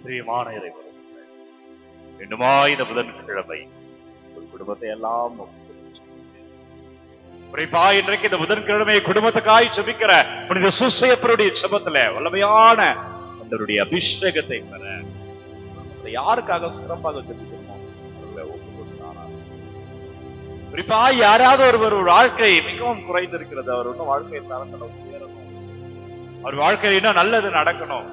பிரியமான இறைவன், இன்னுமா இந்த புதன்கிழமை ஒரு குடும்பத்தை எல்லாம் குறிப்பா இன்றைக்கு இந்த புதன்கிழமை குடும்பத்துக்காய் ஜெபிக்கிற புனித சூசையப்பருடைய ஜெபத்துல வல்லமையான அவருடைய அபிஷேகத்தை பெற யாருக்காக சிறப்பாக ஜெபிக்கணும்? குறிப்பா யாராவது ஒருவர் வாழ்க்கை மிகவும் குறைந்திருக்கிறது, அவர் இன்னும் வாழ்க்கையை தரத்துல உயரணும், அவர் வாழ்க்கையில் இன்னும் நல்லது நடக்கணும்.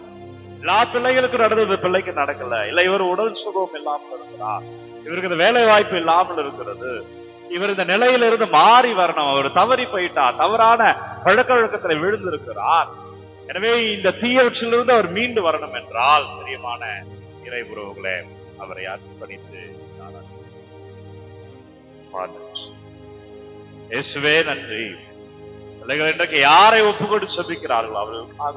எல்லா பிள்ளைகளுக்கும் நடந்தது பிள்ளைக்கு நடக்கல, இல்ல இவர் உடல் சுகம் இல்லாமல் இருக்கிறார், இவருக்கு இந்த வேலை வாய்ப்பு இல்லாமல் இருக்கிறது, இவர் இந்த நிலையிலிருந்து மாறி வரணும், அவர் தவறி போயிட்டார், தவறான பழக்க வழக்கத்துல விழுந்திருக்கிறார். எனவே இந்த தீயவற்றிலிருந்து அவர் மீண்டு வரணும் என்றால் பிரியமான இறை உறவுகளே அவரை அர்ப்பணித்து இயேசுவே நன்றி. பிள்ளைகள் இன்றைக்கு யாரை ஒப்புக்கொண்டு ஜெபிக்கிறார்களோ அவர்களுக்காக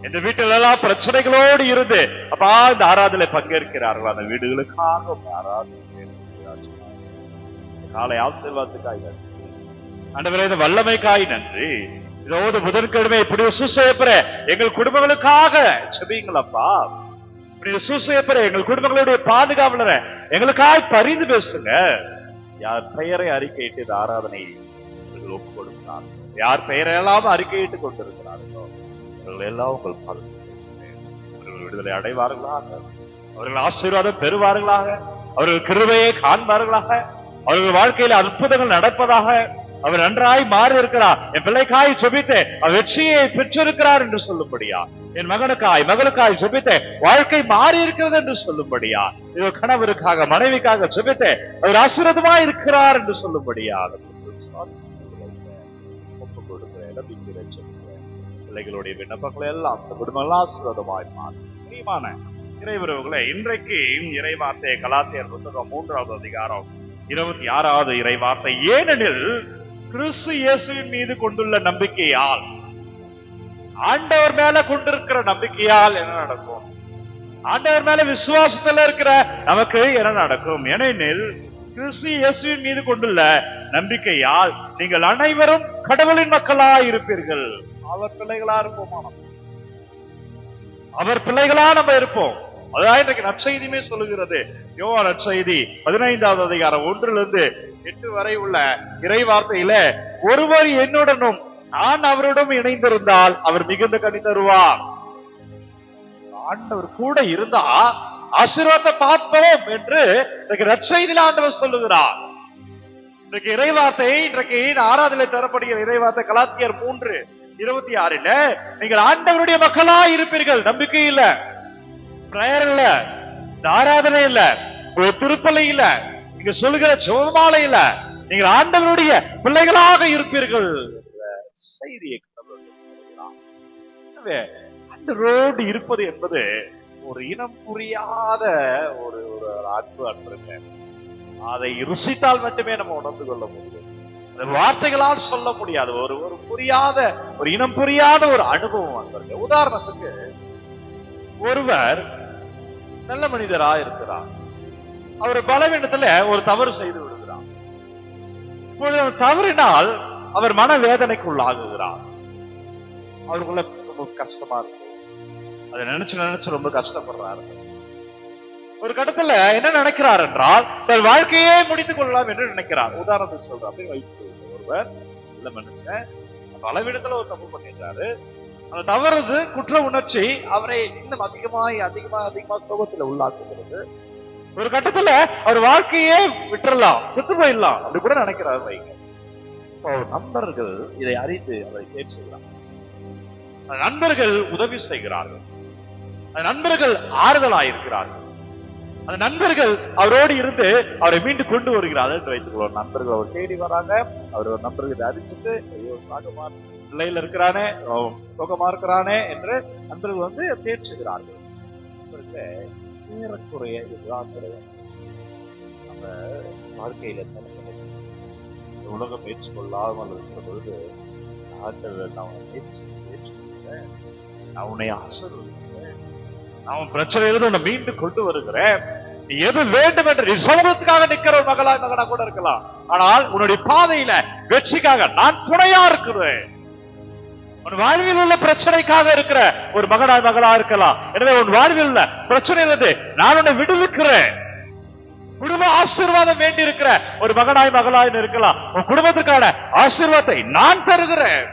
இந்த வீட்டில் எல்லாம் பிரச்சனைகளோடு இருந்து அப்பா இந்த ஆராதனை பங்கேற்கிறார்கள், அந்த வீடுகளுக்காக காலை ஆசீர்வாதத்துக்காய் நன்றி. ஆண்டவரே இந்த வல்லமைக்காய் நன்றி. இதோடு புதன்கிழமை இப்படி சூசையப்பற எங்கள் குடும்பங்களுக்காக ஜெபிங்களப்பா. இப்படி சூசையப்பற எங்கள் குடும்பங்களுடைய பாதுகாவலர எங்களுக்காக பரிந்து பேசுங்க. யார் பெயரை அறிக்கையிட்டு இந்த ஆராதனை ஒப்பு கொடுக்கிறார், யார் பெயரெல்லாம் அறிக்கையிட்டு கொண்டிருக்கிறார்களோ அவர்கள் எல்லாம் உங்கள் அவர்கள் விடுதலை அடைவார்களாக, அவர்கள் ஆசீர்வாதம் பெறுவார்களாக, அவர்கள் கிருபையை காண்பார்களாக, அவர்கள் வாழ்க்கையில் அற்புதங்கள் நடப்பதாக. அவர் நன்றாய் மாறி இருக்கிறார், என் பிள்ளைக்காய் ஜெபித்து அவர் வெற்றியை பெற்றிருக்கிறார் என்று சொல்லும்படியா, என் மகளுக்காய் ஜெபித்து வாழ்க்கை மாறி இருக்கிறது என்று சொல்லும்படியா, இது கணவருக்காக மனைவிக்காக ஜெபித்து அவர் ஆசீர்வாதமாய் இருக்கிறார் என்று சொல்லும்படியா ஒப்பு கொடுக்கிறேன். பிள்ளைகளுடைய விண்ணப்பங்களை எல்லாம் அந்த குடும்பம் எல்லாம் ஆசீர்வாதமாய் மாறும். இறைவர்களே, இன்றைக்கு இறைவார்த்தை கலாத்தியர் புத்தகம் 3வது அதிகாரம் 26வது இறைவார்த்தை, ஏனெனில் கிறிஸ்து இயேசுவின் மீது கொண்டுள்ள நம்பிக்கையால், ஆண்டவர் மேல கொண்டிருக்கிற நம்பிக்கையால் என்ன நடக்கும்? ஆண்டவர் மேல விசுவாசத்துல இருக்கிற நமக்கு என்ன நடக்கும்? ஏனெனில் கிறிஸ்து இயேசுவின் மீது கொண்டுள்ள நம்பிக்கையால் நீங்கள் அனைவரும் கடவுளின் மக்களா இருப்பீர்கள். அவர் பிள்ளைகளா இருப்போமா? அவர் பிள்ளைகளா நம்ம இருப்போம். அதான் இன்றைக்கு நற்செய்தியுமே சொல்லுகிறது. யோவான் நற்செய்தி 15வது அதிகாரம் 1-8 வரை உள்ள இறை வார்த்தையில, ஒருவர் என்னுடனும் நான் அவருடன் இணைந்திருந்தால் அவர் மிகுந்த கனி தருவார். ஆண்டவர் கூட இருந்தா ஆசீர்வாதத்தை பார்ப்போம் என்று இன்றைக்கு நற்செய்தியில ஆண்டவர் சொல்லுகிறார். இன்றைக்கு இறைவார்த்தை, இன்றைக்கு ஆராதனை தரப்படுகிற இறைவார்த்தை கலாத்தியர் 3:26 நீங்கள் ஆண்டவருடைய மக்களா இருப்பீர்கள். நம்பிக்கை இல்ல, பிரேயர் இல்ல, ஆராதனை இல்ல, திருப்பலை இல்ல, நீங்க சொல்லுகிற ஜெபமாலை இல்ல, நீங்கள் ஆண்டவருடைய பிள்ளைகளாக இருப்பீர்கள் செய்தியை ஆண்டவரோடு இருப்பது என்பது ஒரு இனம் புரியாத ஒரு அன்புங்க. அதை ருசித்தால் மட்டுமே நம்ம உணர்ந்து கொள்ள முடியும், அந்த வார்த்தைகளால் சொல்ல முடியாது. ஒரு புரியாத, ஒரு இனம் புரியாத ஒரு அனுபவம் அன்பர்கள். உதாரணத்துக்கு, ஒருவர் நல்ல மனிதராக இருக்கிறார், அவர் பலவீனத்துல ஒரு தவறு செய்து விடுகிறார். இப்பொழுது அவர் தவறினால் அவர் மனவேதனைக்கு உள்ளாகுகிறார். அவருக்குள்ள ரொம்ப கஷ்டமா இருக்கு, அதை நினைச்சு ரொம்ப கஷ்டப்படுறாரு. ஒரு கட்டத்துல என்ன நினைக்கிறார் என்றால், தன் வாழ்க்கையே முடித்துக் கொள்ளலாம் என்று நினைக்கிறார். உதாரணத்துக்கு சொல்ற அப்படி வைத்து, ஒருவர் நல்ல மனுஷன் பலவீனத்துல ஒரு தப்பு பண்ணிட்டாரு, அந்த தவறுது குற்ற உணர்ச்சி அவரை இன்னும் அதிகமா சோகத்துல உள்ளாக்குகிறது. ஒரு கட்டத்துல அவர் வாழ்க்கையே விட்டுறலாம், செத்து போயிடலாம் அப்படி கூட நினைக்கிறார் வைங்க. நண்பர்கள் இதை அறிந்து அவரை கேட்கிறார், நண்பர்கள் உதவி செய்கிறார்கள், நண்பர்கள் ஆறுதலாயிருக்கிறார்கள், அந்த நண்பர்கள் அவரோடு இருந்து அவரை மீண்டும் கொண்டு வருகிறார்கள் என்று வைத்துக்கொள்வோம். நண்பர்கள் அவர் தேடி வராங்க, அவர் ஒரு நண்பர்களை அறிஞ்சிட்டு, ஐயோ சாகமா நிலையில இருக்கிறானே, சோகமா இருக்கிறானே என்று நண்பர்கள் தேற்றுகிறார்கள். ஏறக்குறைய இதுதான் கிடையாது நம்ம வாழ்க்கையில. உலகம் ஏற்றுக்கொள்ளாமல் இருக்கிற பொழுது நான் உன்னை ஆசீர்வதிக்கிறேன், நான் உன் பிரச்சனையிலிருந்து உன்னை மீண்டும் கொண்டு வருகிறேன், நீ எது வேண்டும் என்று சமூகத்துக்காக நிக்கிற ஒரு மகனா கூட இருக்கலாம், ஆனால் உன்னுடைய பாதையில வெற்றிக்காக நான் துணையா இருக்கிறேன். உன் வாழ்வில் உள்ள பிரச்சனைக்காக இருக்கிற ஒரு மகளா இருக்கலாம். எனவே உன் வாழ்வில் உள்ள பிரச்சனை இருந்து நான் உன்னை விடுவிக்கிறேன். குடும்ப ஆசீர்வாதம் வேண்டி இருக்கிற ஒரு மகளாய் இருக்கலாம். உன் குடும்பத்திற்கான ஆசீர்வாதத்தை நான் தருகிறேன்.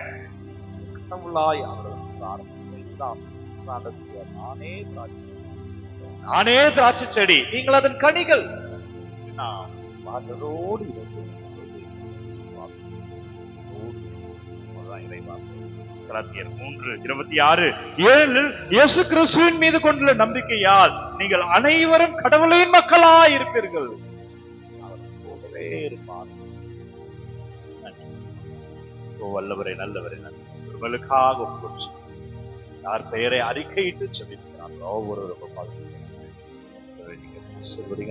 நானே திராட்சை செடி, நீங்கள் அதன் கனிகள். கலாத்தியர் 3:26 இயேசு கிறிஸ்துவின் மீது கொண்டுள்ள நம்பிக்கையால் நீங்கள் அனைவரும் கடவுளின் மக்களா இருப்பீர்கள். வல்லவரை நல்லவரை நன்றிகளுக்காக யார் பெயரை அறிக்கையிட்டு செபிக்கிறார்களோ ஒவ்வொருவரும்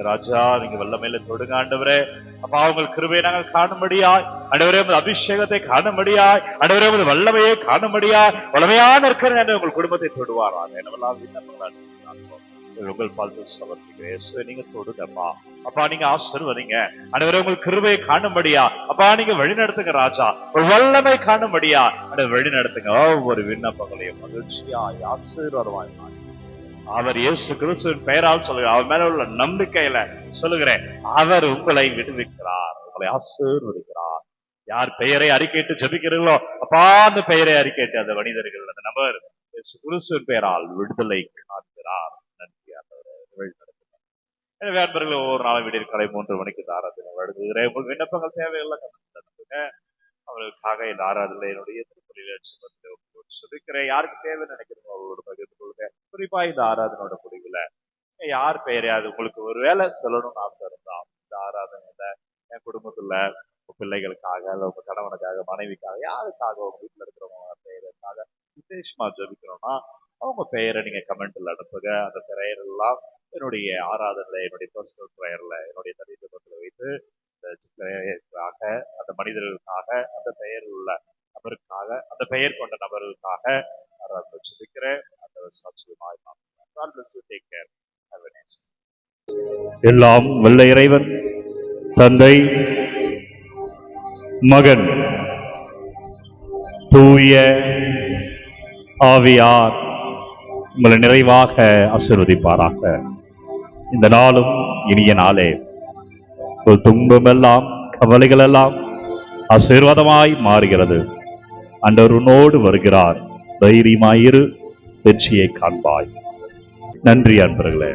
ராஜா, நீங்க வல்லமையில தொடுங்க ஆண்டவரே. அப்பா, உங்கள் கிருபையை நாங்கள் காணும்படியாய், ஆண்டவரே அபிஷேகத்தை காணும்படியாய், ஆண்டவரே வல்லமையை காணும்படியாய் வல்லமையான இருக்கிற உங்கள் குடும்பத்தை தொடுவாராங்க. உங்கள் பால்கள் சமர்ப்பிக்கிறேன். நீங்க தொடுங்கப்பா. அப்பா, நீங்க ஆசீர்வதிங்க ஆண்டவரே. உங்கள் கிருபையை காணும்படியா அப்பா நீங்க வழிநடத்துங்க ராஜா. ஒரு வல்லமை காணும்படியா வழிநடத்துங்க. ஒவ்வொரு விண்ணப்பங்களையும் மகிழ்ச்சியாய் ஆசீர்வாதமாய் அவர் இயேசு கிறிஸ்துவின் பெயரால் சொல்லுகிறார். அவர் மேல உள்ள நம்பிக்கையில சொல்லுகிறேன், அவர் உங்களை விடுவிக்கிறார், உங்களை ஆசீர்வதிக்கிறார். யார் பெயரை அறிக்கையிட்டு ஜெபிக்கிறீர்களோ அப்பா அந்த பெயரை அறிக்கையிட்டு அந்த மனிதர்கள் அந்த நபர் இயேசு கிறிஸ்துவின் பெயரால் விடுதலை காண்கிறார். நன்றி ஆண்டவரே. எனவே அன்பர்கள், ஒவ்வொரு நாளும் விடியற்காலை 3 மணிக்கு இந்த ஆராதனை வழங்குகிறேன். உங்களுக்கு விண்ணப்பங்கள் தேவையெல்லாம் கண்டுங்க. அவர்களுக்காக இந்த ஆராதனை என்னுடைய சொல்லிக்கிறேன். யாருக்கு தேவை நினைக்கிறோம் அவர்களோட பகிர்ந்து கொள்ளுங்க. குறிப்பா இந்த ஆராதனோட முடிவுல யார் பெயரையாது உங்களுக்கு ஒரு வேலை சொல்லணும்னு ஆசை இருந்தா இந்த ஆராதனையில என் குடும்பத்துல உங்க பிள்ளைகளுக்காக இல்ல உங்க கணவனுக்காக மனைவிக்காக யாருக்காக உங்க வீட்டுல இருக்கிறவங்க பெயருக்காக விசேஷமா ஜெபிக்கணும்னா அவங்க பெயரை நீங்க கமெண்ட்ல அனுப்புங்க. அந்த பெயர் எல்லாம் என்னுடைய ஆராதனையில என்னுடைய பர்சனல் ப்ரேயர்ல என்னுடைய தனித்துவத்துல வைத்து அந்த மனிதர்களுக்காக அந்த பெயர் உள்ள நபருக்காக அந்த பெயர் கொண்ட நபர்களுக்காக ஜெபிக்கிறேன். எல்லாம் வல்ல இறைவன் தந்தை, மகன், தூய ஆவியார் உங்களை நிறைவாக ஆசீர்வதிப்பாராக. இந்த நாளும் இனிய நாளே. ஒரு துன்பமெல்லாம் கவலைகள் எல்லாம் ஆசீர்வாதமாய் மாறுகிறது. ஆண்டவர் உன்னோடு வருகிறார். தைரியமாயிரு, வெற்றியை காண்பாய். நன்றி அன்பர்களே.